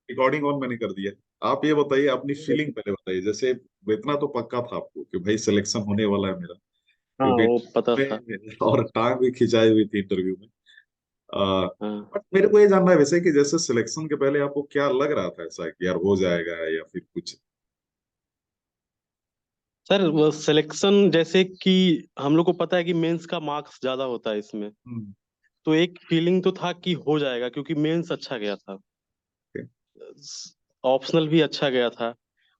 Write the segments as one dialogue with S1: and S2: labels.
S1: Recording on मैंने कर दिया। आप ये बताइए, अपनी फीलिंग पहले बताइए। जैसे इतना तो पक्का था आपको कि भाई सिलेक्शन होने वाला है मेरा,
S2: हाँ
S1: क्योंकि
S2: वो पता था।
S1: में और टांग भी खिंचाई हुई थी इंटरव्यू में।
S2: हाँ
S1: बट मेरे को ये जानना है वैसे कि जैसे सिलेक्शन के पहले आपको क्या लग रहा था, ऐसा कि यार हो जाएगा या फिर कुछ।
S2: सर, वो सिलेक्शन जैसे कि हम लोग को पता है कि मेंस का मार्क्स ज्यादा होता है इसमें।
S1: हम्म।
S2: तो एक फीलिंग तो था कि हो जाएगा, क्योंकि मेंस अच्छा गया था।
S1: okay,
S2: ऑप्शनल भी अच्छा गया था।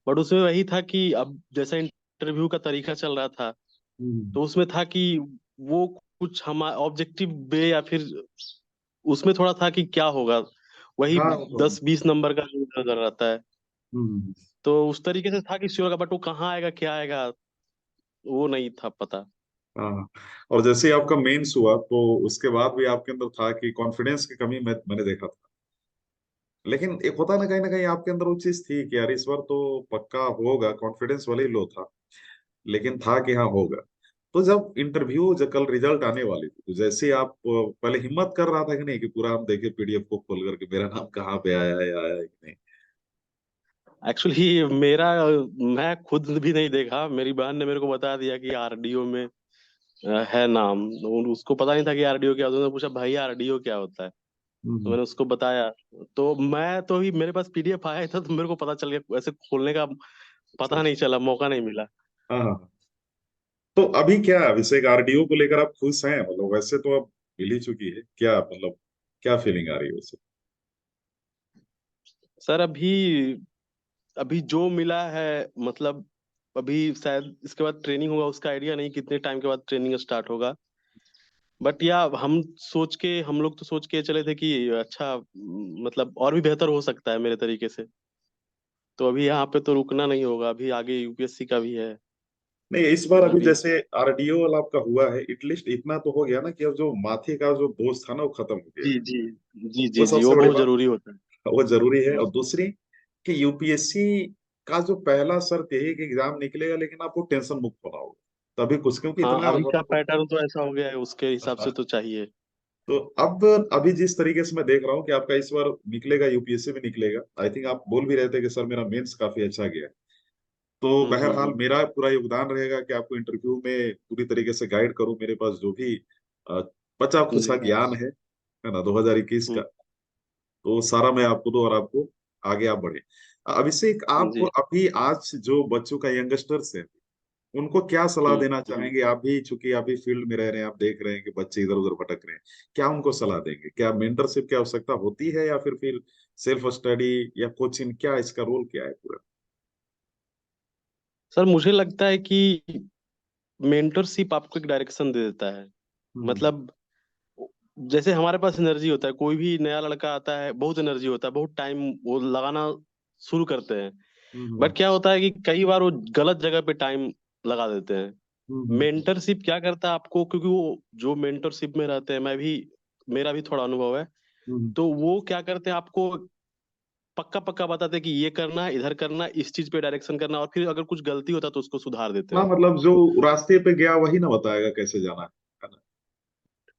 S2: बट उसमें वही था कि अब जैसा इंटरव्यू का तरीका चल रहा था,
S1: हम्म।
S2: तो उसमें था कि वो कुछ हम ऑब्जेक्टिव बे या फिर उसमें थोड़ा था कि क्या होगा, वही
S1: हाँ वो तो है।
S2: 10-20 नंबर का जो नजर रहता है।
S1: हम्म।
S2: तो उस तरीके से था कि श्योर का, बट वो कहाँ आएगा क्या आएगा वो नहीं था पता।
S1: हाँ। और जैसे ही आपका मेंस हुआ तो उसके बाद भी आपके अंदर था कि कॉन्फिडेंस की कमी मैंने देखा था। लेकिन एक होता ना कहीं आपके अंदर वो चीज थी कि यार इस बार तो पक्का होगा, कॉन्फिडेंस वाले ही लो था, लेकिन था कि हाँ होगा। तो जब इंटरव्यू, जब कल रिजल्ट आने वाली थी, तो जैसे आप पहले हिम्मत कर रहा था कि नहीं कि पूरा हम देखे पीडीएफ को खोल करके मेरा नाम कहाँ पे आया है, आया है कि नहीं।
S2: एक्चुअली मेरा, मैं खुद भी नहीं देखा, मेरी बहन ने मेरे को बता दिया कि आरडीओ में है नाम। उसको पता नहीं था कि आरडीओ क्या होता है। उसने पूछा भाई आरडीओ क्या होता है, तो
S1: हम्म।
S2: मैंने उसको बताया। तो मैं तो ही मेरे पास पीडीएफ आया था, तो मेरे को पता चल गया, ऐसे खोलने का
S1: अच्छा
S2: पता
S1: अच्छा।
S2: नहीं चला, मौका नहीं मिला।
S1: हाँ हाँ हाँ। तो अभी क्या अभिषेक, आरडीओ को लेकर आप खुश हैं? मतलब वैसे तो अब मिल ही चुकी है, क्या मतलब क्या फीलिंग आ रही है वैसे?
S2: सर अभी अभी जो मिला है, मतलब अभी शायद इसके बाद ट्रेनिंग होगा, उसका आइडिया नहीं कितने टाइम के बाद ट्रेनिंग स्टार्ट होगा। बट या हम लोग तो सोच के चले थे कि अच्छा, मतलब और भी बेहतर हो सकता है मेरे तरीके से। तो अभी यहाँ पे तो रुकना नहीं होगा, अभी आगे यूपीएससी का भी है
S1: नहीं, इस बार अभी
S2: अभी।
S1: जैसे आरडीओ वाला आपका हुआ है, एटलीस्ट इतना तो हो गया ना कि अब जो माथे का जो बोझ था ना वो खत्म हो गया।
S2: जी जी जी
S1: वो
S2: जी जी,
S1: सबसे
S2: वो
S1: बड़ी
S2: बहुत
S1: बात,
S2: जरूरी होता है।
S1: वो जरूरी है।
S2: हम्म।
S1: और दूसरी कि यूपीएससी का जो पहला शर्त यही है कि एग्जाम निकलेगा लेकिन आपको टेंशन मुक्त होना होगा, तभी कुछ, क्योंकि
S2: हाँ,
S1: इतना
S2: अभी का
S1: मतलब।
S2: पैटर्न तो ऐसा हो गया है, उसके हिसाब से
S1: हाँ।
S2: तो चाहिए।
S1: तो अब अभी जिस तरीके से मैं देख रहा हूँ कि आपका इस बार निकलेगा, यूपीएससी में निकलेगा, आई थिंक आप बोल भी रहे थे कि सर मेरा मेंस काफी अच्छा गया है। तो बहरहाल
S2: हम्म।
S1: मेरा पूरा योगदान रहेगा कि आपको इंटरव्यू में पूरी तरीके से गाइड करूं, मेरे पास जो भी अ, बचा खुचा
S2: जी।
S1: ज्ञान है ना 2021 का,
S2: हम्म।
S1: तो सारा मैं आपको दूं और आपको आगे आप बढ़े। अभिषेक, आप
S2: जी।
S1: अभी आज जो बच्चों का यंगस्टर्स है उनको क्या सलाह देना चाहेंगे? आप भी चूंकि आप भी फील्ड में रह रहे हैं, आप देख रहे हैं कि बच्चे इधर उधर भटक रहे हैं, क्या उनको सलाह देंगे? क्या मेंटरशिप की आवश्यकता होती है या फिर सेल्फ स्टडी या कोचिंग, क्या इसका रोल क्या है पूरा?
S2: सर मुझे लगता है कि मेंटरशिप आपको एक डायरेक्शन दे देता है।
S1: हम्म।
S2: मतलब जैसे हमारे पास एनर्जी होता है, कोई भी नया लड़का आता है, बहुत एनर्जी होता है, बहुत टाइम वो लगाना शुरू करते हैं।
S1: हम्म।
S2: बट क्या होता है कि कई बार वो गलत जगह पे टाइम लगा देते हैं।
S1: हम्म।
S2: मेंटरशिप क्या करता है आपको, क्योंकि वो जो मेंटरशिप में रहते हैं, मैं भी, मेरा भी थोड़ा अनुभव है।
S1: हम्म।
S2: तो वो क्या करते हैं, आपको पक्का पक्का बताते हैं कि ये करना है, इधर करना है, इस चीज पे डायरेक्शन करना है, और फिर अगर कुछ गलती होता है तो उसको सुधार देते
S1: हाँ,
S2: हैं।
S1: मतलब जो रास्ते पे गया वही ना बताएगा कैसे जाना है ना?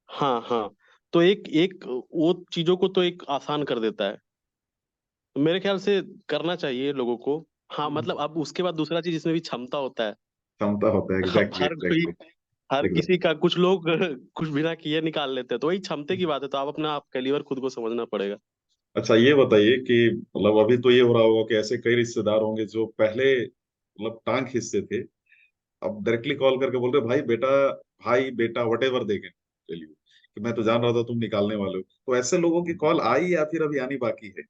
S2: हाँ हाँ। तो एक एक वो चीजों को तो एक आसान कर देता है। तो मेरे ख्याल से करना चाहिए लोगों को। हाँ मतलब अब उसके बाद दूसरा चीज, इसमें भी क्षमता होता है।
S1: क्षमता होता है,
S2: अब
S1: एग्जैक्टली
S2: हर कोई,
S1: एग्जैक्टली।
S2: हर किसी
S1: एग्जैक्टली।
S2: का, कुछ लोग कुछ बिना किए निकाल लेते हैं, तो वही क्षमते की बात है। तो आप अपना, आप कैलिबर खुद को समझना पड़ेगा।
S1: अच्छा, ये बताइए कि मतलब अभी तो ये हो रहा होगा कि ऐसे कई रिश्तेदार होंगे जो पहले मतलब टांग खींचते थे, अब डायरेक्टली कॉल करके बोल रहे भाई बेटा, भाई बेटा वट एवर देखें चलिए, कि मैं तो जान रहा था तुम निकालने वाले हो। तो ऐसे लोगों की कॉल आई या फिर अभी आनी बाकी है?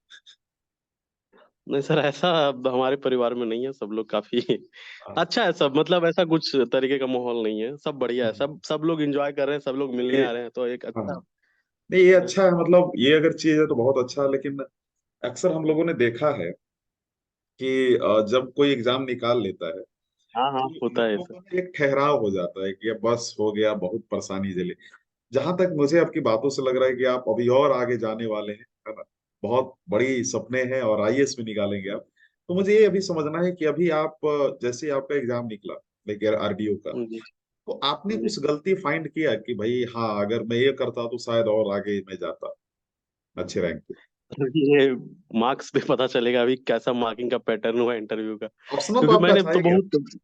S2: नहीं सर, ऐसा अब हमारे परिवार में नहीं है, सब लोग काफी
S1: हाँ।
S2: अच्छा है सब। मतलब ऐसा कुछ तरीके का माहौल नहीं है, सब बढ़िया है, सब सब लोग एंजॉय कर रहे हैं, सब लोग मिलने
S1: ये,
S2: आ रहे हैं, तो एक
S1: हाँ,
S2: अच्छा।
S1: नहीं ये अच्छा है, मतलब ये अगर चीज है तो बहुत अच्छा है। लेकिन अक्सर हम लोगों ने देखा है कि जब कोई एग्जाम निकाल लेता है
S2: हाँ हाँ,
S1: तो
S2: होता है
S1: लोगों
S2: सर।
S1: में एक ठहराव हो जाता है कि अब बस हो गया, बहुत परेशानी झेली। जहां तक मुझे आपकी बातों से लग रहा है कि आप अभी और आगे जाने वाले हैं, है ना? बहुत बड़ी सपने हैं और आईएएस भी निकालेंगे आप। तो मुझे ये अभी समझना है कि अभी आप जैसे आपका एग्जाम निकला लेकिन आरडीओ का,
S2: जी
S1: तो आपने
S2: जी।
S1: कुछ गलती फाइंड किया कि भाई हाँ अगर मैं ये करता तो शायद और आगे मैं जाता अच्छे रैंक पे?
S2: ये मार्क्स पे पता चलेगा अभी कैसा मार्किंग का पैटर्न हुआ इंटरव्यू का,
S1: ऑप्शनल तो
S2: क्योंकि
S1: आपका
S2: मैंने
S1: था
S2: तो
S1: है क्या?
S2: बहुत,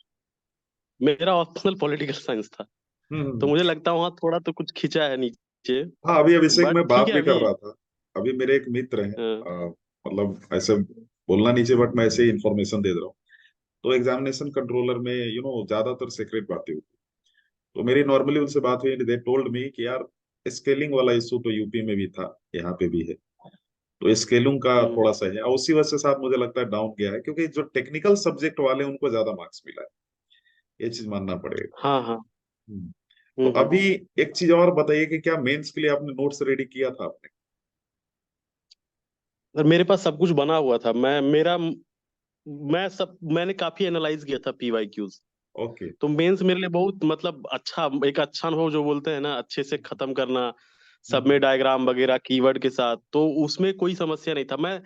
S2: मेरा ऑप्शनल पॉलिटिकल साइंस था, तो
S1: हम्म।
S2: मुझे लगता है वहाँ थोड़ा तो कुछ खींचा है नीचे।
S1: हाँ, अभी अभिषेक
S2: बट
S1: मैं
S2: ठीक
S1: बात
S2: है
S1: भी कर
S2: अभी।
S1: रहा था। अभी मेरे एक मित्र हैं,
S2: हाँ।
S1: मतलब ऐसे बोलना नीचे, बट मैं ऐसे ही इन्फॉर्मेशन दे दे रहा हूँ। तो एग्जामिनेशन कंट्रोलर में ज्यादातर सीक्रेट बातें होती। तो मेरी नॉर्मली उनसे बात हुई, दे टोल्ड मी कि यार स्केलिंग वाला इशू तो यूपी में भी था, यहाँ पे भी है। तो स्केलिंग का
S2: हम्म।
S1: थोड़ा सा है, और उसी वजह से साथ मुझे लगता है डाउन गया है, क्योंकि जो टेक्निकल सब्जेक्ट वाले हैं, उनको ज्यादा मार्क्स मिला है। ये चीज मानना पड़ेगा।
S2: हाँ हाँ।
S1: हम्म। तो अभी एक चीज और बताइए कि क्या मेंस के लिए आपने नोट्स रेडी किया था आपने?
S2: और मेरे पास सब कुछ बना हुआ था, मैंने काफी एनालाइज किया था पीवाई क्यूज।
S1: ओके।
S2: तो मेंस मेरे लिए बहुत मतलब अच्छा, एक अच्छा अनुभव जो बोलते हैं ना, अच्छे से खत्म करना, सब में
S1: हम्म।
S2: डायग्राम वगैरह कीवर्ड के साथ, तो उसमें कोई समस्या नहीं था। मैं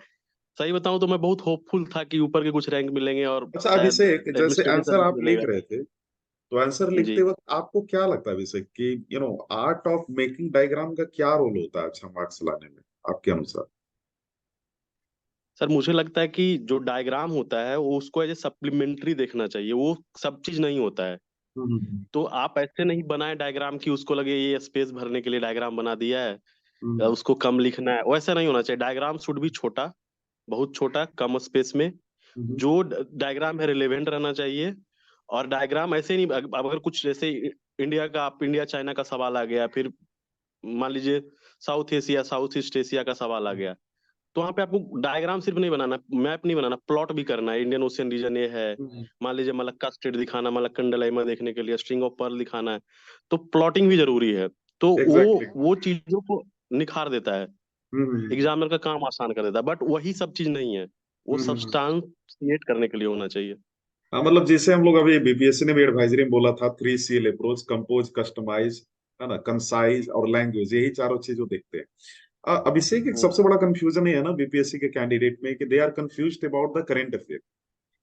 S2: सही बताऊं तो मैं बहुत होपफुल था कि ऊपर के कुछ रैंक मिलेंगे और
S1: अच्छा
S2: शायद
S1: अभिषेक, जैसे
S2: एडमिनिस्ट्रेटिव
S1: आंसर
S2: सर्विस
S1: आप लिख
S2: मिलेगा।
S1: रहे थे, तो आंसर लिखते
S2: जी
S1: वक्त आपको क्या लगता है अभिषेक कि आर्ट ऑफ मेकिंग डायग्राम का क्या रोल होता है अच्छा मार्क्स लाने में, आपके अनुसार?
S2: सर, मुझे लगता है कि जो डायग्राम होता है वो उसको एज ए सप्लीमेंट्री देखना चाहिए, वो सब चीज नहीं होता है।
S1: हम्म।
S2: तो आप ऐसे नहीं बनाए डायग्राम कि उसको लगे ये स्पेस भरने के लिए डायग्राम बना दिया है, या
S1: हम्म।
S2: उसको कम लिखना है, वैसा नहीं होना चाहिए। डायग्राम शुड भी छोटा, बहुत छोटा, कम स्पेस में।
S1: हम्म।
S2: जो डायग्राम है रिलेवेंट रहना चाहिए। और डायग्राम ऐसे नहीं, अगर कुछ जैसे इंडिया चाइना का सवाल आ गया, फिर मान लीजिए साउथ ईस्ट एशिया का सवाल आ गया, तो वहां पे आपको डायग्राम सिर्फ नहीं बनाना, मैप नहीं बनाना, प्लॉट भी करना है। इंडियन ओशियन रीजन ये है,
S1: हम्म।
S2: मान लीजिए मलक्का स्टेट दिखाना, मलक्कन डलैमा देखने के लिए स्ट्रिंग ऑफ पर्ल दिखाना है, तो प्लॉटिंग भी जरूरी है। तो वो
S1: एग्जैक्टली।
S2: वो चीजों को निखार देता है,
S1: हम्म।
S2: एग्जामिनर का काम आसान कर देता है। बट वही सब चीज नहीं है, वो
S1: हम्म।
S2: सब्सटेंशिएट करने के लिए होना चाहिए।
S1: हाँ, मतलब जैसे हम लोग अभी बीपीएससी ने भी एडवाइजरी में बोला था, 3 CL अप्रोच: कंपोज, कस्टमाइज, है ना, कंसाइज और लैंग्वेज, यही चारों चीजों देखते हैं। अभिषेक, एक
S2: हम्म,
S1: सबसे बड़ा कंफ्यूजन है ना बीपीएससी के कैंडिडेट में, कि they are confused about the current affair,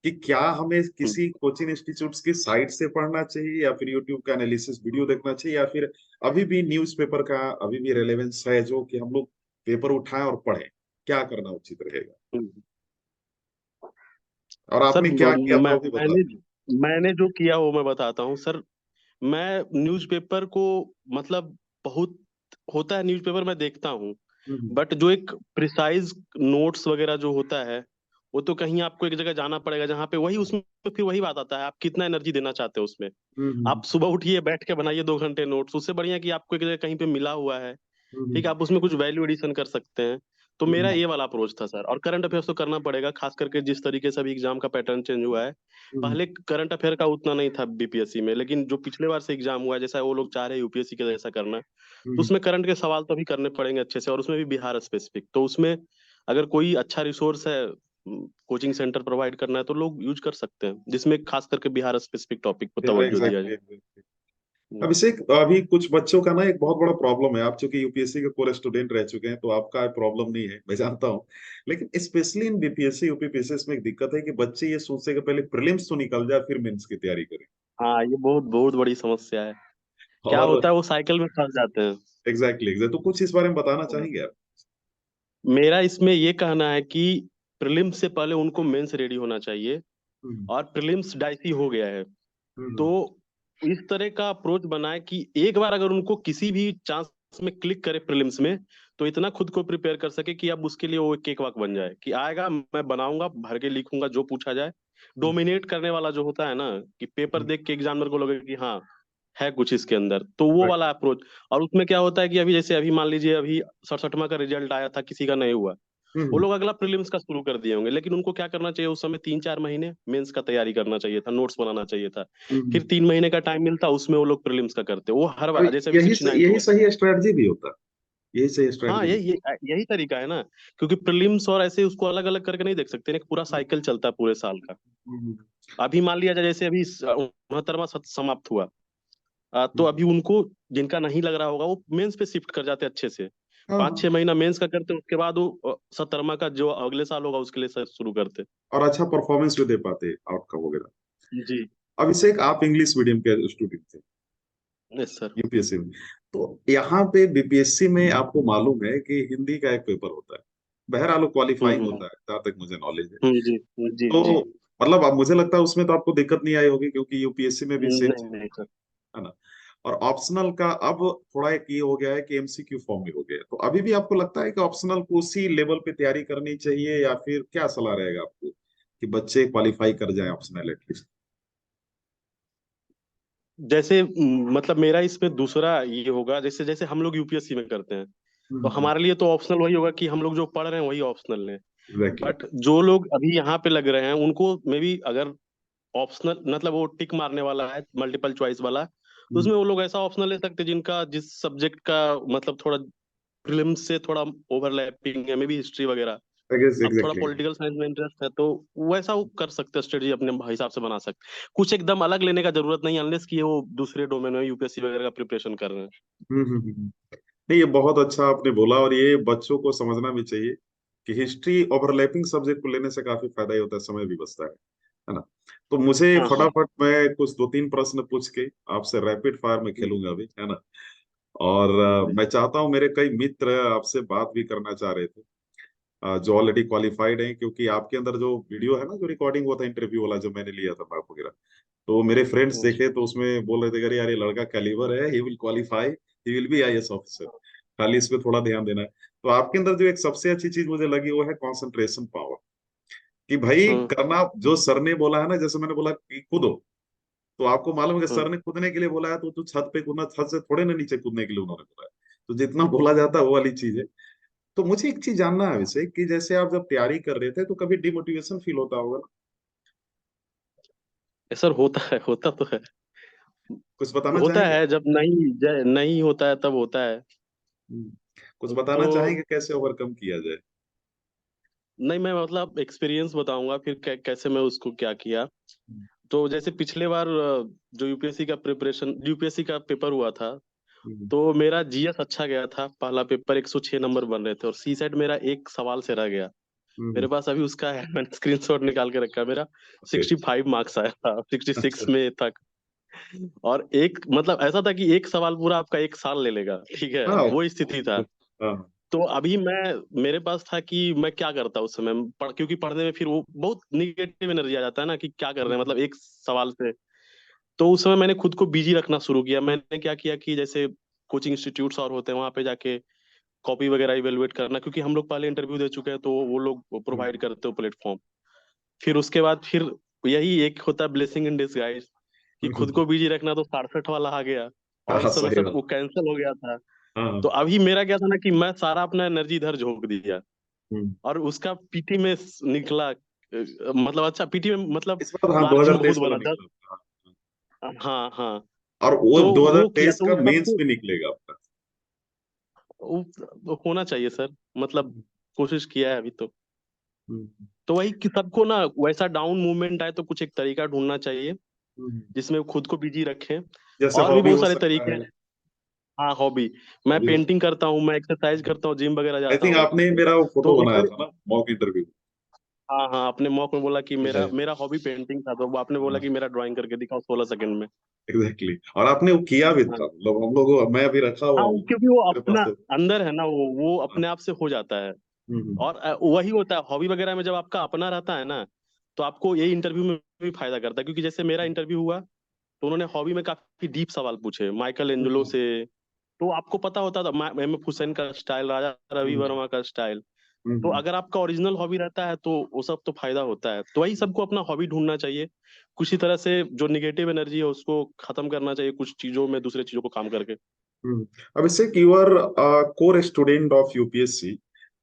S1: कि क्या हमें
S2: हम्म,
S1: किसी कोचिंग इंस्टीट्यूट्स की साइट से पढ़ना चाहिए, या फिर यूट्यूब का एनालिसिस वीडियो देखना चाहिए, या फिर अभी भी न्यूज़पेपर का अभी भी रेलेवेंस है, जो कि हम लोग पेपर उठाएं और पढ़ें? क्या करना उचित रहेगा?
S2: हम्म।
S1: और
S2: सर,
S1: आपने क्या किया था वो भी बता
S2: मैंने
S1: दीजिए।
S2: मैंने जो किया वो मैं बताता हूँ सर। मैं न्यूज़पेपर को, मतलब, बहुत होता है न्यूज़पेपर मैं देखता हूँ,
S1: हम्म।
S2: बट जो एक प्रिसाइज नोट्स वगैरह जो होता है, वो तो कहीं आपको एक जगह जाना पड़ेगा जहाँ पे वही, उसमें फिर वही बात आता है, आप कितना एनर्जी देना चाहते हो उसमें।
S1: हम्म।
S2: आप सुबह उठिए, बैठ के बनाइए 2 घंटे नोट्स, उससे बढ़िया कि आपको एक जगह कहीं पे मिला हुआ है, ठीक है,
S1: हम्म।
S2: आप उसमें कुछ वैल्यू एडिशन कर सकते हैं। तो मेरा
S1: हम्म।
S2: ये वाला अप्रोच था सर। और करंट अफेयर्स तो करना पड़ेगा, खास करके जिस तरीके से अभी एग्जाम का पैटर्न चेंज हुआ है।
S1: हम्म।
S2: पहले करंट अफेयर का उतना नहीं था बीपीएससी में, लेकिन जो पिछले बार से एग्जाम हुआ है, जैसा वो लोग चाह रहे हैं यूपीएससी के जैसा करना, तो
S1: हम्म।
S2: उसमें करंट के सवाल तो अभी करने पड़ेंगे अच्छे से, और उसमें भी बिहार स्पेसिफिक। तो उसमें अगर कोई अच्छा रिसोर्स है, कोचिंग सेंटर प्रोवाइड करना है, तो लोग यूज कर सकते हैं, जिसमें खास करके बिहार स्पेसिफिक टॉपिक पर तवज्जो दिया
S1: एग्जैक्टली,
S2: जाए।
S1: एग्जैक्टली। अभिषेक, अभी कुछ बच्चों का ना एक बहुत बड़ा प्रॉब्लम है, आप चूंकि यूपीएससी के कोर स्टूडेंट रह चुके हैं, तो आपका प्रॉब्लम नहीं है, मैं जानता हूँ। लेकिन स्पेशली इन बीपीएससी यूपीपीएससी में एक दिक्कत है कि बच्चे ये सोचते हैं कि पहले प्रीलिम्स तो निकल जाए, फिर मेंस की तैयारी करें।
S2: हाँ, ये बहुत बहुत बड़ी समस्या है। क्या
S1: और
S2: होता है, वो साइकिल में फंस जाते हैं।
S1: एग्जैक्टली, तो कुछ इस बारे में बताना चाहेंगे आप?
S2: मेरा इसमें ये कहना है कि प्रीलिम्स से पहले उनको मेंस रेडी होना चाहिए,
S1: हम्म।
S2: और प्रीलिम्स डाइसी हो गया है, तो
S1: हम्म।
S2: इस तरह का अप्रोच बनाए कि एक बार अगर उनको किसी भी चांस में क्लिक करे प्रीलिम्स में, तो इतना खुद को प्रिपेयर कर सके कि अब उसके लिए वो एक केक वॉक बन जाए, कि आएगा मैं बनाऊंगा, भर के लिखूंगा जो पूछा जाए।
S1: हम्म।
S2: डोमिनेट करने वाला जो होता है ना, कि पेपर
S1: हम्म।
S2: देख के एग्जामिनर को लगे कि हाँ, है कुछ इसके अंदर, तो वो वाला
S1: Exactly.
S2: अप्रोच। और उसमें क्या होता है कि अभी जैसे अभी मान लीजिए अभी 67वां का रिजल्ट आया था, किसी का नहीं हुआ, वो
S1: हम्म।
S2: लोग अगला प्रीलिम्स का शुरू कर दिए होंगे, लेकिन उनको क्या करना चाहिए, उस समय 3-4 महीने मेंस का तैयारी करना चाहिए था, नोट्स बनाना चाहिए था। फिर
S1: हम्म।
S2: 3 महीने का टाइम मिलता, उसमें वो लोग प्रीलिम्स का करते, वो हर
S1: और
S2: बार जैसे अभी
S1: यही
S2: 69
S1: यही
S2: हुआ।
S1: सही स्ट्रेटजी भी होता है, यही सही
S2: हाँ,
S1: स्ट्रेटजी भी।
S2: यही तरीका है ना, क्योंकि प्रीलिम्स और ऐसे उसको अलग अलग करके नहीं देख सकते ना, एक पूरा साइकिल चलता है पूरे साल का।
S1: हम्म।
S2: अभी मान लिया जाए जैसे अभी 69वां समाप्त हुआ, तो
S1: हम्म।
S2: अभी उनको जिनका नहीं लग रहा होगा वो मेंस पे शिफ्ट कर जाते अच्छे से, पाँच
S1: हाँ,
S2: छह महीना मेंस का करते, उसके बाद वो 70वां का जो अगले साल होगा उसके लिए शुरू करते।
S1: और अच्छा परफॉर्मेंस भी दे पाते आउटकम वगैरह।
S2: जी।
S1: अभिषेक, आप इंग्लिश मीडियम के स्टूडेंट थे
S2: यस सर।
S1: यूपीएससी में, तो यहाँ पे बीपीएससी में आपको मालूम है कि हिंदी का एक पेपर होता है, बहरहाल वो क्वालिफाई
S2: हम्म।
S1: होता है जहां तक मुझे नॉलेज है।
S2: जी जी
S1: तो
S2: जी।
S1: मतलब अब मुझे लगता है उसमें तो आपको दिक्कत नहीं आई होगी, क्योंकि यूपीएससी में भी सेम
S2: नहीं
S1: चीज
S2: नहीं सर।
S1: है ना। और ऑप्शनल का अब थोड़ा एक ये हो गया है कि एमसीक्यू फॉर्म में हो गया है, तो अभी भी आपको लगता है कि ऑप्शनल को उसी लेवल पे तैयारी करनी चाहिए, या फिर क्या सलाह रहेगा आपको कि बच्चे क्वालिफाई कर जाएं ऑप्शनल एटलीस्ट?
S2: जैसे मतलब मेरा इसमें दूसरा ये होगा, जैसे जैसे हम लोग यूपीएससी में करते हैं, तो हमारे लिए तो ऑप्शनल वही होगा कि हम लोग जो पढ़ रहे हैं वही ऑप्शनल है।
S1: एग्जैक्टली।
S2: बट जो लोग अभी यहाँ पे लग रहे हैं उनको मे बी अगर ऑप्शनल मतलब वो टिक मारने वाला है मल्टीपल चॉइस वाला, तो उसमें वो लोग ऐसा ऑप्शनल ले सकते हैं जिनका जिस सब्जेक्ट का मतलब थोड़ा प्रीलिम्स से थोड़ा ओवरलैपिंग है, मे बी हिस्ट्री वगैरह। अब थोड़ा
S1: एग्जैक्टली।
S2: पॉलिटिकल साइंस में इंटरेस्ट है तो वैसा वो कर सकते हैं, स्ट्रेटजी अपने हिसाब से बना सकते हैं। कुछ एकदम अलग लेने का जरूरत नहीं, अनलेस कि वो दूसरे डोमेन में यूपीएससी वगैरह का प्रिपरेशन कर रहे हैं।
S1: हम्म। नहीं, ये बहुत अच्छा आपने बोला, और ये बच्चों को समझना भी चाहिए कि हिस्ट्री ओवरलैपिंग सब्जेक्ट को लेने से काफी फायदा ही होता है, समय भी बचता है ना। तो मुझे
S2: हाँ हाँ।
S1: फटाफट मैं कुछ दो तीन प्रश्न पूछ के आपसे रैपिड फायर में खेलूंगा अभी, है ना। और
S2: जी।
S1: मैं चाहता हूँ, मेरे कई मित्र आपसे बात भी करना चाह रहे थे, जो ऑलरेडी क्वालिफाइड हैं, क्योंकि आपके अंदर जो वीडियो है ना, जो रिकॉर्डिंग हुआ था इंटरव्यू वाला जो मैंने लिया था बाप वगैरह, तो मेरे फ्रेंड्स
S2: जी।
S1: देखे तो उसमें बोल रहे थे कि अरे यार ये लड़का कैलिबर है, he will qualify, he will be IAS officer, खाली इस पे थोड़ा ध्यान देना है। तो आपके अंदर जो एक सबसे अच्छी चीज मुझे लगी वो है कंसंट्रेशन पावर, कि भाई
S2: हम्म
S1: करना जो सर ने बोला है ना, जैसे मैंने बोला कि कूदो, तो आपको मालूम है कि
S2: हम्म।
S1: सर ने कूदने के लिए बोला है, तो छत पे कूदना, छत से थोड़े ना नीचे कूदने के लिए उन्होंने बोला है। तो जितना बोला जाता है वो वाली चीज है। तो मुझे एक चीज जानना है वैसे, कि जैसे आप जब तैयारी कर रहे थे तो कभी डिमोटिवेशन फील होता होगा ना?
S2: सर होता है, होता तो है।
S1: कुछ बताना
S2: होता
S1: चाहेंगे?
S2: है जब नहीं होता है तब होता है।
S1: हम्म, कुछ
S2: तो
S1: बताना चाहेंगे कैसे ओवरकम किया जाए?
S2: नहीं, मैं मतलब एक्सपीरियंस बताऊंगा फिर कैसे मैं उसको क्या किया।
S1: हम्म।
S2: तो जैसे पिछले बार जो यूपीएससी का पेपर हुआ था,
S1: हम्म।
S2: तो मेरा जीएस अच्छा गया था, पहला पेपर 106 नंबर बन रहे थे, और सी सेट मेरा एक सवाल से रह गया।
S1: हम्म।
S2: मेरे पास अभी उसका है, मैंने स्क्रीनशॉट निकाल के रखा है। मेरा
S1: ओके।
S2: 65 मार्क्स आया था, 66
S1: अच्छा।
S2: में था। और एक मतलब ऐसा था कि एक सवाल पूरा आपका एक साल ले लेगा, ठीक है,
S1: हाँ।
S2: वो स्थिति था।
S1: हाँ।
S2: तो अभी मेरे पास था कि मैं क्या करता उस समय क्योंकि पढ़ने में फिर वो बहुत निगेटिव एनर्जी आ जाता है ना, कि क्या कर रहे हैं मतलब एक सवाल से। तो उस समय मैंने खुद को बिजी रखना शुरू किया। मैंने क्या किया कि जैसे कोचिंग इंस्टीट्यूट्स और होते हैं वहां पे जाके कॉपी वगैरह इवेलुएट करना, क्योंकि हम लोग पहले इंटरव्यू दे चुके हैं तो वो लोग
S1: हम्म।
S2: प्रोवाइड करते हो प्लेटफॉर्म। फिर उसके बाद फिर यही एक होता है ब्लेसिंग इन डिसगाइज, कि खुद
S1: हम्म।
S2: को बिजी रखना, तो 67 वाला आ गया और
S1: हाँ,
S2: उस समय
S1: सही
S2: सब
S1: बात।
S2: वो कैंसिल हो गया था।
S1: हाँ।
S2: तो अभी मेरा क्या था ना कि मैं सारा अपना एनर्जी इधर झोंक दिया,
S1: हम्म।
S2: और उसका पीटी में निकला, मतलब अच्छा पीटी में मतलब
S1: इस बार हाँ,
S2: मार्जिन बहुत
S1: 2023 वाला
S2: बना दस।
S1: निकला था। हाँ।
S2: हाँ हाँ।
S1: और वो
S2: तो वो किया
S1: 2023
S2: तो
S1: का
S2: उस
S1: मेंस
S2: सबको
S1: भी निकलेगा आपका।
S2: वो होना चाहिए सर, मतलब कोशिश किया है अभी तो।
S1: हम्म।
S2: तो वही कि सबको ना वैसा डाउन मूवमेंट आए तो कुछ एक तरीका ढूंढना चाहिए
S1: हम्म।
S2: जिसमें वो खुद को बिजी रखें।
S1: जैसे
S2: और भी
S1: हॉबी
S2: बहुत
S1: हो
S2: सारे
S1: सकता
S2: तरीके
S1: है।
S2: हैं। हाँ, हॉबी। मैं
S1: हॉबी हो
S2: पेंटिंग करता हूँ, मैं एक्सरसाइज करता हूँ, जिम वगैरह
S1: आई
S2: जाता
S1: थिंक
S2: हूँ।
S1: आपने मेरा वो फोटो
S2: तो इस
S1: बनाया
S2: तरह।
S1: था ना मॉक इंटरव्यू।
S2: हाँ हाँ, अपने मौक में बोला कि मेरा
S1: है।
S2: मेरा हॉबी पेंटिंग था, तो वो आपने बोला
S1: हाँ,
S2: कि मेरा ड्राइंग करके दिखाओ 16 सेकंड में।
S1: एग्जैक्टली, और आपने वो किया भी
S2: हाँ
S1: था, मतलब हम लोग, मैं अभी रखा हुआ
S2: हाँ,
S1: हूँ
S2: क्योंकि वो
S1: मेरे
S2: अपना
S1: पास तो।
S2: अंदर है ना, वो
S1: हाँ।
S2: अपने आप से हो जाता है।
S1: हम्म।
S2: और वही होता है हॉबी वगैरह में, जब आपका अपना रहता है ना, तो आपको यही इंटरव्यू में भी फायदा करता है। क्योंकि जैसे मेरा इंटरव्यू हुआ, तो उन्होंने हॉबी में काफी डीप सवाल पूछे माइकल एंजेलो
S1: हम्म।
S2: से। तो आपको पता होता था एम एफ हुसैन का स्टाइल, राजा रवि
S1: हम्म।
S2: वर्मा का स्टाइल। तो
S1: हम्म।
S2: अगर आपका ओरिजिनल हॉबी रहता है तो वो सब तो फायदा होता है। तो वही सबको अपना हॉबी ढूंढना चाहिए, कुछ ही तरह से जो निगेटिव एनर्जी है उसको खत्म करना चाहिए, कुछ चीजों में दूसरे चीजों को काम करके।
S1: हम्म। अब इससे you are core student of UPSC,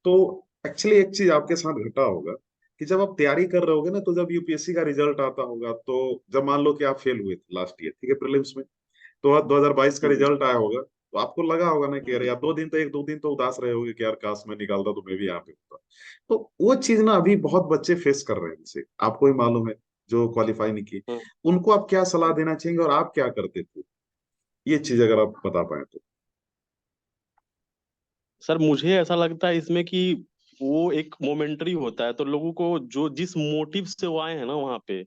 S1: तो एक्चुअली एक चीज आपके साथ घटा होगा कि जब आप तैयारी कर रहे होगे ना, तो जब यूपीएससी का रिजल्ट आता होगा, तो जब मान लो कि आप फेल हुए थे लास्ट ईयर, ठीक है, प्रीलिम्स में, तो आज 2022 का
S2: हम्म।
S1: रिजल्ट आया होगा, तो आपको लगा होगा ना कि अरे यार, 2 दिन तो, 1-2 दिन तो उदास रहे होगे कि यार काश मैं निकालता तो मैं भी यहाँ पे होता। तो वो चीज ना अभी बहुत बच्चे फेस कर रहे हैं, जैसे आपको ही मालूम है, जो क्वालिफाई नहीं किए,
S2: हम्म।
S1: उनको आप क्या सलाह देना चाहेंगे, और आप क्या करते थे, ये चीज अगर आप बता पाए तो।
S2: सर मुझे ऐसा लगता है इसमें कि वो एक मोमेंटरी होता है, तो लोगों को जो जिस मोटिव से वो आए हैं ना वहां पे,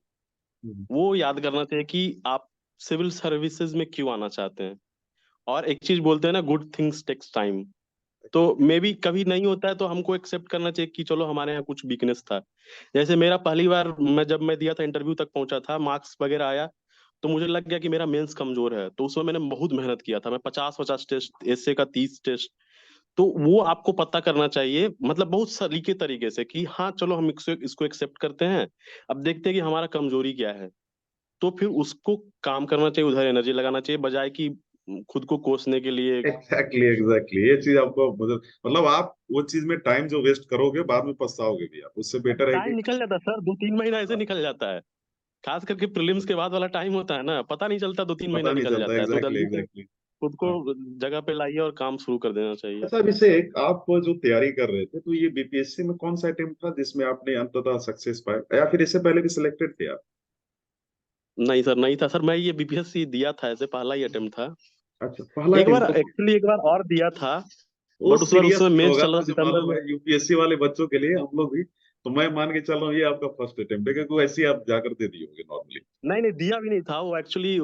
S1: हम्म।
S2: वो याद करना चाहिए कि आप सिविल सर्विसेज में क्यों आना चाहते हैं। और एक चीज बोलते हैं ना, गुड थिंग्स टेक्स टाइम। तो मे बी कभी नहीं होता है तो हमको एक्सेप्ट करना चाहिए कि चलो हमारे यहाँ कुछ वीकनेस था। जैसे मेरा पहली बार जब मैं दिया था, इंटरव्यू तक पहुंचा था, मार्क्स वगैरह आया, तो मुझे लग गया कि मेरा मेंस कमजोर है। तो उसमें मैंने बहुत मेहनत किया था, मैं 50-50 टेस्ट, एसए का 30 टेस्ट। तो वो आपको पता करना चाहिए, मतलब बहुत सलीके तरीके से, कि हाँ चलो हम इसको इसको एक्सेप्ट करते हैं, अब देखते हैं कि हमारा कमजोरी क्या है। तो फिर उसको काम करना चाहिए, उधर एनर्जी लगाना चाहिए, बजाय कि खुद को कोसने के लिए।
S1: एग्जैक्टली एग्जैक्टली, ये चीज आपको मतलब आप वो चीज में टाइम जो वेस्ट करोगे बाद में पछताओगे भी आप, उससे बेटर है
S2: टाइम
S1: कि
S2: निकल जाता है सर, 2-3 महीना ऐसे
S1: हाँ,
S2: निकल जाता है। खास करके प्रीलिम्स के बाद वाला टाइम होता है ना, पता नहीं चलता, 2-3 महीना
S1: पता नहीं
S2: निकल
S1: चलता।
S2: जाता है। तो
S1: एग्जैक्टली
S2: जल्दी से
S1: एग्जैक्टली।
S2: खुद को
S1: हाँ।
S2: जगह पे लाइए और काम शुरू कर देना चाहिए।
S1: अच्छा अभिषेक, आप जो तैयारी कर रहे थे तो ये बीपीएससी में कौन सा अटेम्प्ट था जिसमें आपने अंततः सक्सेस पाया, या फिर इससे पहले भी सिलेक्टेड थे आप?
S2: नहीं सर, नहीं था सर, मैं ये बीपीएससी दिया था, ऐसे पहला ही अटेम्प्ट था।
S1: अच्छा, पहला
S2: एक बार
S1: अटेम्प्ट तो
S2: एक्चुअली एक बार और दिया था,
S1: वो
S2: बट उस
S1: सीरियस
S2: समय
S1: नहीं
S2: मेंस
S1: होगा,
S2: चल रहा
S1: मुझे
S2: सितंबर
S1: मालूम
S2: में।
S1: है यूपीएससी वाले बच्चों के लिए हम लोग भी। तो मैं मान के चल रहा हूँ ये आपका फर्स्ट अटेम्प्ट है, क्योंकि वैसे ही आप जाकर दे दिए होंगे नॉर्मली।
S2: नहीं नहीं, दिया भी नहीं था वो, एक्चुअली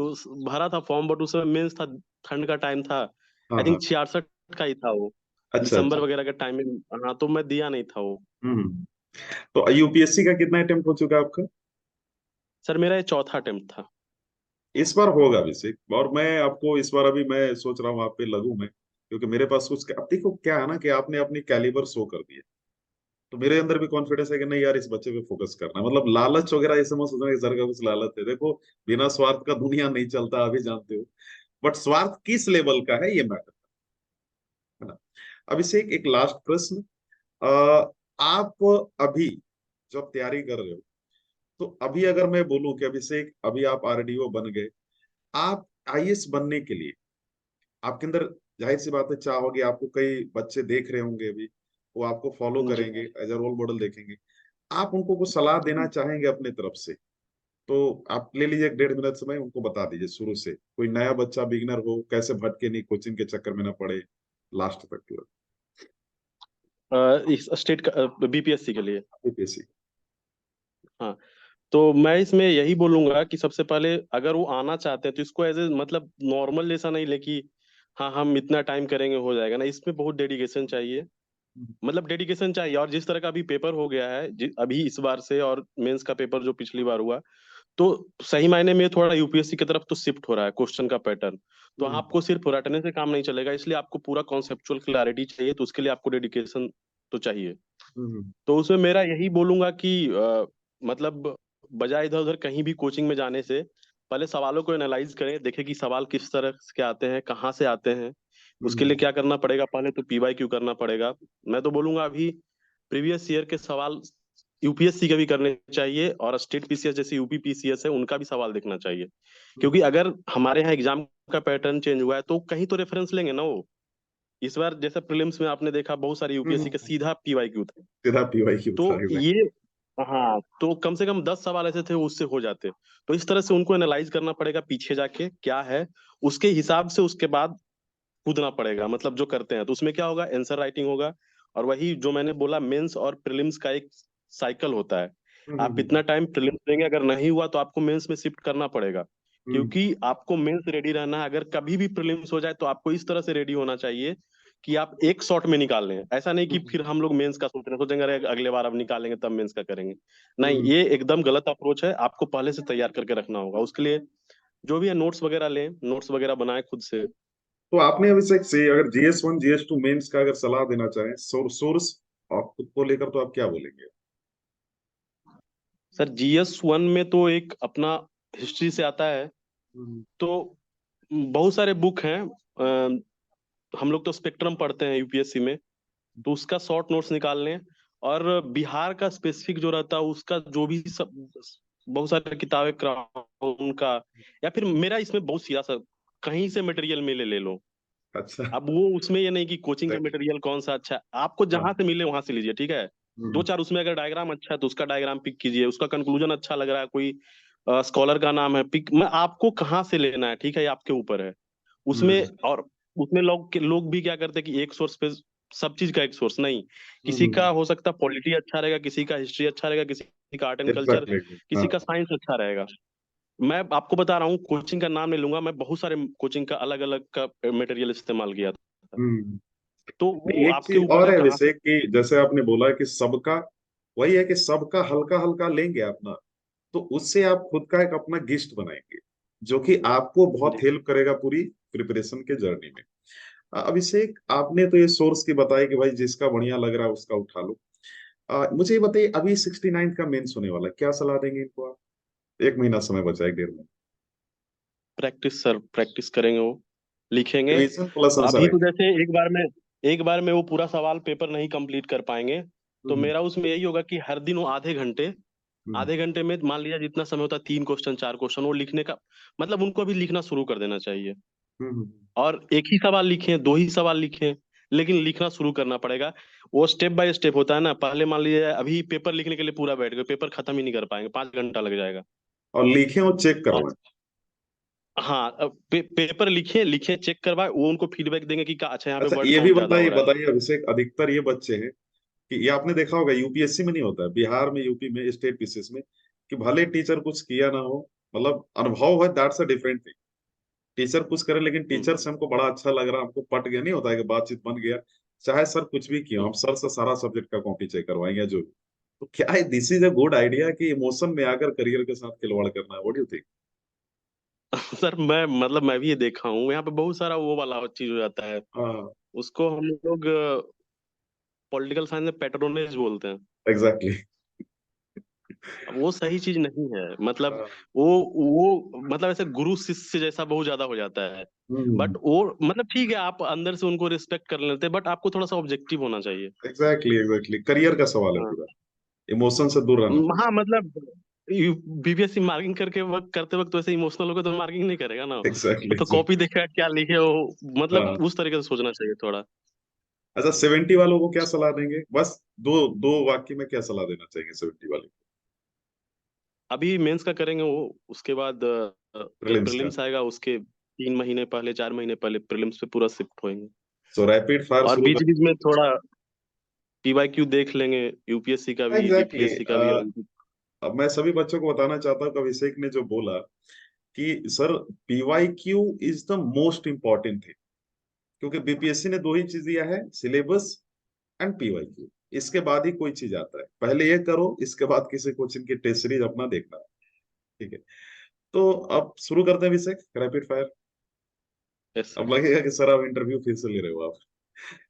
S2: भरा था फॉर्म, बट उस समय मेंस था, ठंड का टाइम था।
S1: हाँ
S2: आई
S1: हाँ।
S2: थिंक 66 का ही था वो,
S1: अच्छा
S2: दिसंबर
S1: अच्छा।
S2: वगैरह का टाइम में। हाँ, तो मैं दिया नहीं था वो।
S1: हम्म। तो यूपीएससी का कितना अटेम्प्ट हो चुका है आपका?
S2: सर मेरा ये चौथा अटेम्प्ट था।
S1: इस बार होगा अभिषेक, और मैं आपको इस बार अभी मैं सोच रहा हूँ आप पे लगूं मैं, क्योंकि मेरे पास कुछ, अब देखो क्या है ना कि आपने अपनी कैलिबर शो कर दिया, तो मेरे अंदर भी कॉन्फिडेंस है कि नहीं यार इस बच्चे पे फोकस करना है। मतलब लालच वगैरह ऐसे मत सोचना कि सर का कुछ लालच है, देखो बिना स्वार्थ का दुनिया नहीं चलता, अभी जानते हो। बट स्वार्थ किस लेवल का है ये मैटर है ना। अभिषेक एक लास्ट प्रश्न, आप अभी जब तैयारी कर रहे हो, तो अभी अगर मैं बोलूं कि अभिषेक अभी आप आरडीओ बन गए, आप आईएएस बनने के लिए आपके अंदर, जाहिर सी बात है चाह होगी, आपको कई बच्चे देख रहे होंगे अभी, वो आपको फॉलो
S2: जी।
S1: करेंगे, एज अ रोल मॉडल देखेंगे, आप उनको कुछ सलाह देना चाहेंगे अपने तरफ से, तो आप ले लीजिए 1.5 मिनट समय, उनको बता दीजिए शुरू से, कोई नया बच्चा बिगनर हो कैसे भटके नहीं, कोचिंग के चक्कर में ना पड़े, लास्ट तक पूरा
S2: इस स्टेट का बीपीएससी के लिए।
S1: यूपीएससी।
S2: हाँ, तो मैं इसमें यही बोलूंगा कि सबसे पहले अगर वो आना चाहते हैं तो इसको एज ए मतलब नॉर्मल जैसा नहीं ले कि हाँ हम इतना टाइम करेंगे हो जाएगा ना, इसमें बहुत डेडिकेशन चाहिए। मतलब डेडिकेशन चाहिए, और जिस तरह का अभी पेपर हो गया है, अभी इस बार से, और मेंस का पेपर जो पिछली बार हुआ, तो सही मायने में थोड़ा यूपीएससी की तरफ तो शिफ्ट हो रहा है क्वेश्चन का पैटर्न। तो आपको सिर्फ रटने से काम नहीं चलेगा, इसलिए आपको पूरा कॉन्सेप्चुअल क्लैरिटी चाहिए, तो उसके लिए आपको डेडिकेशन तो चाहिए। तो उसमें मेरा यही बोलूंगा कि मतलब बजाय इधर उधर कहीं भी कोचिंग में जाने से, पहले सवालों को एनालाइज करें, देखें कि सवाल किस तरह के आते हैं, कहाँ से आते हैं। उसके लिए क्या करना पड़ेगा, पहले तो पीवाईक्यू करना पड़ेगा। मैं तो बोलूंगा अभी प्रीवियस ईयर के सवाल यूपीएससी के भी करने चाहिए, और स्टेट पीसीएस जैसे यूपी पीसीएस है उनका भी सवाल देखना चाहिए। क्योंकि अगर हमारे यहाँ एग्जाम का पैटर्न चेंज हुआ है तो कहीं तो रेफरेंस लेंगे ना वो। इस बार जैसे प्रीलिम्स में आपने देखा बहुत सारे यूपीएससी का सीधा पीवाईक्यू थे।
S1: सीधा पीवाईक्यू
S2: तो
S1: था exactly।
S2: ये, हाँ, तो कम से कम 10 सवाल ऐसे थे उससे हो जाते। तो इस तरह से उनको एनालाइज करना पड़ेगा पीछे जाके क्या है, उसके हिसाब से उसके बाद कूदना पड़ेगा। मतलब जो करते हैं तो उसमें क्या होगा, आंसर राइटिंग होगा, और वही जो मैंने बोला मेंस और प्रीलिम्स का एक साइकिल होता है। आप इतना टाइम प्रीलिम्स देंगे, अगर नहीं हुआ तो आपको मेंस में शिफ्ट करना पड़ेगा। क्योंकि आपको मेंस रेडी रहना है, अगर कभी भी प्रीलिम्स हो जाए तो आपको इस तरह से रेडी होना चाहिए कि आप एक शॉट में निकाल लें। ऐसा नहीं कि फिर हम लोग मेंस का सोच रहे हैं, सोचेंगे अरे अगले बार अब निकालेंगे तब मेंस का करेंगे। नहीं, ये एकदम गलत अप्रोच है, आपको पहले से तैयार करके रखना होगा। उसके लिए जो भी है नोट्स वगैरह लें, नोट्स वगैरह बनाए खुद से।
S1: तो आपने अभिषेक से अगर जीएस 1 जीएस 2 मेंस का अगर सलाह देना चाहें, सोर्स और खुद को लेकर, तो आप क्या बोलेंगे?
S2: सर जीएस 1 में तो एक अपना हिस्ट्री से आता है, तो बहुत सारे बुक हैं। हम लोग तो स्पेक्ट्रम पढ़ते हैं यूपीएससी में, तो उसका शॉर्ट नोट्स निकाल लें। और बिहार का स्पेसिफिक जो रहता है उसका जो भी सब, बहुत सारी किताबें क्राउन का, या फिर मेरा इसमें बहुत सीधा सा, कहीं से मटेरियल मिले ले लो।
S1: अच्छा।
S2: अब वो उसमें ये नहीं कि कोचिंग का
S1: एग्जैक्टली।
S2: मटेरियल कौन सा अच्छा है, आपको जहां
S1: हाँ।
S2: से मिले वहां से लीजिए, ठीक है। दो
S1: हम्म,
S2: चार उसमें अगर डायग्राम अच्छा है तो उसका डायग्राम पिक कीजिए, उसका कंक्लूजन अच्छा लग रहा है, कोई स्कॉलर का नाम है, पिक, मैं आपको कहाँ से लेना है, ठीक है, ये आपके ऊपर है। उसमें,
S1: हम्म,
S2: और उसमें लोग भी क्या करते हैं कि एक सोर्स पे सब चीज का एक सोर्स नहीं, किसी का
S1: हम्म,
S2: हो सकता है पॉलिटी अच्छा रहेगा, किसी का हिस्ट्री अच्छा रहेगा, किसी का आर्ट एंड कल्चर,
S1: एग्जैक्टली।
S2: किसी
S1: हाँ।
S2: का साइंस अच्छा रहेगा। मैं आपको बता रहा हूँ, कोचिंग का नाम नहीं लूंगा, मैं बहुत सारे कोचिंग का अलग अलग का मटेरियल इस्तेमाल किया था।
S1: हम्म।
S2: तो वो
S1: एक
S2: आपके
S1: चीज
S2: ऊपर
S1: और
S2: है
S1: है
S2: कहाँ से।
S1: वैसे कि जैसे आपने बोला कि सबका, वही है कि सबका हल्का हल्का लेंगे अपना, तो उससे आप खुद का एक अपना गिस्ट बनाएंगे, जो कि आपको बहुत
S2: जी
S1: हेल्प करेगा पूरी प्रिपरेशन के जर्नी में। अभिषेक, आपने तो ये सोर्स की बताई कि भाई जिसका बढ़िया लग रहा है उसका उठा लो। मुझे ये बताइए, अभी 69 का मेंस होने वाला है, क्या सलाह देंगे इनको आप? एक महीना समय बचा है, 1.5 महीना।
S2: प्रैक्टिस सर, प्रैक्टिस करेंगे वो, लिखेंगे।
S1: रिवीजन प्लस आंसर
S2: अभी तो
S1: राइटिंग।
S2: जैसे एक बार में वो पूरा सवाल पेपर नहीं कंप्लीट कर पाएंगे, तो
S1: हम्म।
S2: मेरा उसमें यही होगा कि हर दिन वो
S1: हम्म।
S2: आधे घंटे में मान लीजिए जितना समय होता है 3 क्वेश्चन 4 क्वेश्चन वो लिखने का, मतलब उनको अभी लिखना शुरू कर देना चाहिए।
S1: हम्म।
S2: और एक ही सवाल लिखें, 2 ही सवाल लिखें, लेकिन लिखना शुरू करना पड़ेगा। वो स्टेप बाय स्टेप होता है ना, पहले मान लीजिए अभी पेपर लिखने के लिए पूरा बैठ गए, पेपर खत्म ही नहीं कर पाएंगे, 5 घंटा लग जाएगा।
S1: और लिखें और चेक
S2: और
S1: करवाएं।
S2: हाँ, पेपर लिखे लिखे चेक करवाए, वो उनको फीडबैक देंगे कि अच्छा यहाँ पे
S1: अच्छा,
S2: वर्ड
S1: ये भी
S2: काउंट ज्यादा हो
S1: बताइए
S2: रहा है।
S1: बताइए अभिषेक, अधिकतर ये बच्चे हैं कि ये आपने देखा होगा, यूपीएससी में नहीं होता है, बिहार में, यूपी में, स्टेट पीसीएस में, कि भले टीचर कुछ किया ना हो, मतलब अनुभव है, that's a different thing. Teacher कुछ करे लेकिन
S2: हम्म,
S1: टीचर से हमको बड़ा अच्छा लग रहा, हमको पट गया, नहीं होता है कि बातचीत बन गया, चाहे सर कुछ भी किया हो,
S2: हम्म।
S1: हम सर से सारा सब्जेक्ट का कॉपी चेक करवाएंगे जो भी। तो क्या है, this is a good idea कि इमोशन में आकर करियर के साथ खिलवाड़ करना है, what do you think?
S2: Sir मैं मतलब मैं भी ये देखा हूँ, यहाँ पे बहुत सारा वो वाला चीज हो जाता है।
S1: हाँ,
S2: उसको हम लोग पॉलिटिकल साइंस में पेट्रोनेज बोलते हैं।
S1: एग्जैक्टली।
S2: अब वो सही चीज नहीं है, मतलब वो मतलब ऐसे गुरु शिष्य जैसा बहुत ज्यादा हो जाता है। बट वो मतलब ठीक है, आप अंदर से उनको रिस्पेक्ट कर लेते हैं, बट आपको थोड़ा सा ऑब्जेक्टिव होना चाहिए।
S1: एग्जैक्टली एग्जैक्टली, करियर का सवाल है
S2: हाँ।
S1: पूरा, इमोशन से दूर रहना पड़ेगा।
S2: हाँ मतलब बीपीएससी मार्किंग करके वक्त करते वक्त वैसे इमोशनल होकर तो मार्किंग नहीं करेगा ना, वो
S1: एग्जैक्टली
S2: तो कॉपी
S1: एग्जैक्टली।
S2: देखेगा क्या लिखे हो, मतलब
S1: हाँ।
S2: उस तरीके से सोचना चाहिए थोड़ा।
S1: अच्छा, 70 वालों को क्या सलाह देंगे, बस दो दो वाक्य में क्या सलाह देना चाहिए 70 वाले
S2: अभी मेंस का करेंगे वो, उसके बाद जब
S1: प्रीलिम्स का?
S2: प्रीलिम्स आएगा उसके 3 महीने पहले 4 महीने पहले प्रीलिम्स पे पूरा शिफ्ट होएंगे।
S1: सो रैपिड फायर
S2: और
S1: शुरू
S2: बीच
S1: कर।
S2: बीच में थोड़ा पीवाईक्यू देख लेंगे, यूपीएससी का भी
S1: एग्जैक्टली
S2: बीपीएससी का भी। और
S1: अब मैं सभी बच्चों को बताना चाहता हूँ कि अभिषेक ने जो बोला कि sir, PYQ is the most important thing, क्योंकि बीपीएससी ने दो ही चीज दिया है, सिलेबस एंड पीवाईक्यू। इसके बाद ही कोई चीज आता है, पहले ये करो, इसके बाद किसी कोचिंग की टेस्ट सीरीज अपना देखना। ठीक है, तो अब शुरू करते हैं अभिषेक, रैपिड फायर।
S2: Yes sir.
S1: अब लगेगा कि सर आप इंटरव्यू फिर से ले रहे हो आप,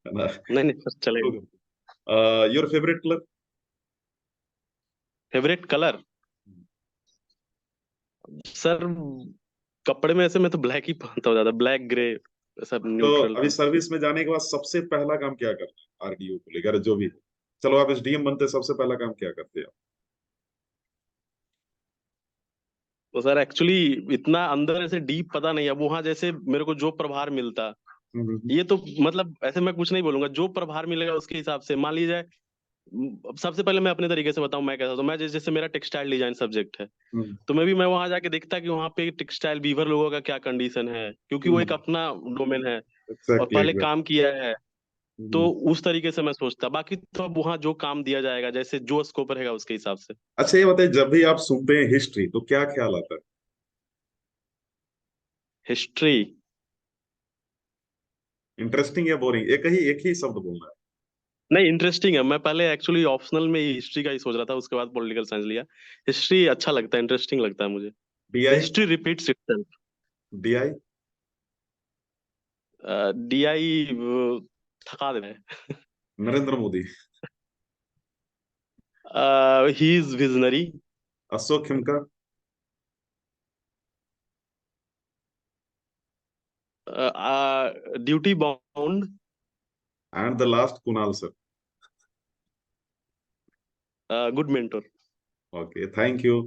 S1: है ना?
S2: नहीं नहीं सर, चलेगा।
S1: Your favourite colour?
S2: Favourite colour sir, कपड़े में ऐसे मैं तो ब्लैक ही पहनता हूँ ज्यादा, ब्लैक ग्रे, सब
S1: तो
S2: न्यूट्रल।
S1: अभी सर्विस में जाने के बाद सबसे पहला काम क्या करना है, आरडीओ को लेकर जो भी है? चलो, आप एसडीएम बनते, सबसे पहला काम क्या करते हैं?
S2: तो सर एक्चुअली इतना अंदर ऐसे डीप पता नहीं है, अब वहां जैसे मेरे को जो प्रभार मिलता,
S1: हम्म।
S2: ये तो मतलब ऐसे मैं कुछ नहीं बोलूंगा, जो प्रभार मिलेगा उसके हिसाब से मान लीजिए। सबसे पहले मैं अपने तरीके से बताऊं मैं कैसा, तो मैं जैसे मेरा टेक्सटाइल डिजाइन सब्जेक्ट है,
S1: हम्म।
S2: तो मैं वहां जाके देखता कि वहां पे टेक्सटाइल वीवर लोगों का क्या कंडीशन है, क्योंकि वो एक
S1: हम्म।
S2: अपना डोमेन है और
S1: एग्जैक्टली
S2: पहले
S1: एग्जैक्टली।
S2: काम किया है। तो
S1: हम्म।
S2: उस तरीके से मैं सोचता, बाकी तो अब वहां जो काम दिया जाएगा जैसे जो स्कोप रहेगा उसके हिसाब से।
S1: अच्छा, ये बताइए, जब भी आप सुनते हैं हिस्ट्री तो क्या ख्याल आता है?
S2: हिस्ट्री
S1: इंटरेस्टिंग या बोरिंग, एक ही शब्द बोलना है।
S2: नहीं, इंटरेस्टिंग है। मैं पहले एक्चुअली ऑप्शनल में ही हिस्ट्री का ही सोच रहा था, उसके बाद पॉलिटिकल साइंस लिया। हिस्ट्री अच्छा लगता है, इंटरेस्टिंग लगता है मुझे।
S1: DI?
S2: History repeats itself.
S1: DI?
S2: DI थका दे रहा
S1: नरेंद्र मोदी?
S2: है। He is visionary.
S1: Ashok Khimka?
S2: Duty bound.
S1: And the last, Kunal sir.
S2: Good mentor.
S1: Okay, thank you.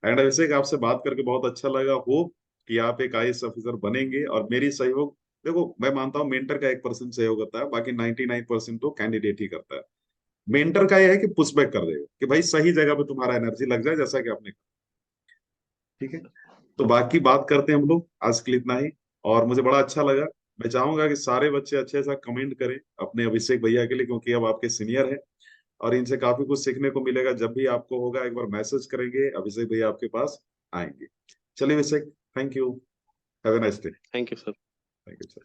S1: And Abhishek, आपसे बात करके बहुत अच्छा लगा, होप कि आप एक आईएएस ऑफिसर बनेंगे, और मेरी सहयोग, देखो मैं मानता हूँ मेंटर का 1% सहयोग होता है, बाकी 99% तो कैंडिडेट ही करता है। मेंटर का यह है कि पुशबैक कर देगा कि भाई सही जगह पे तुम्हारा एनर्जी लग जाए, जैसा कि आपने कहा। ठीक है, तो बाकी बात करते हैं हम लोग, आज के लिए इतना ही। और मुझे बड़ा अच्छा लगा। मैं चाहूंगा कि सारे बच्चे अच्छे सा कमेंट करें अपने अभिषेक भैया के लिए, क्योंकि अब आपके सीनियर है, और इनसे काफी कुछ सीखने को मिलेगा। जब भी आपको होगा एक बार मैसेज करेंगे, अभिषेक भैया आपके पास आएंगे। चलिए Abhishek, thank you, have a nice day.
S2: Thank you sir.
S1: Thank you sir.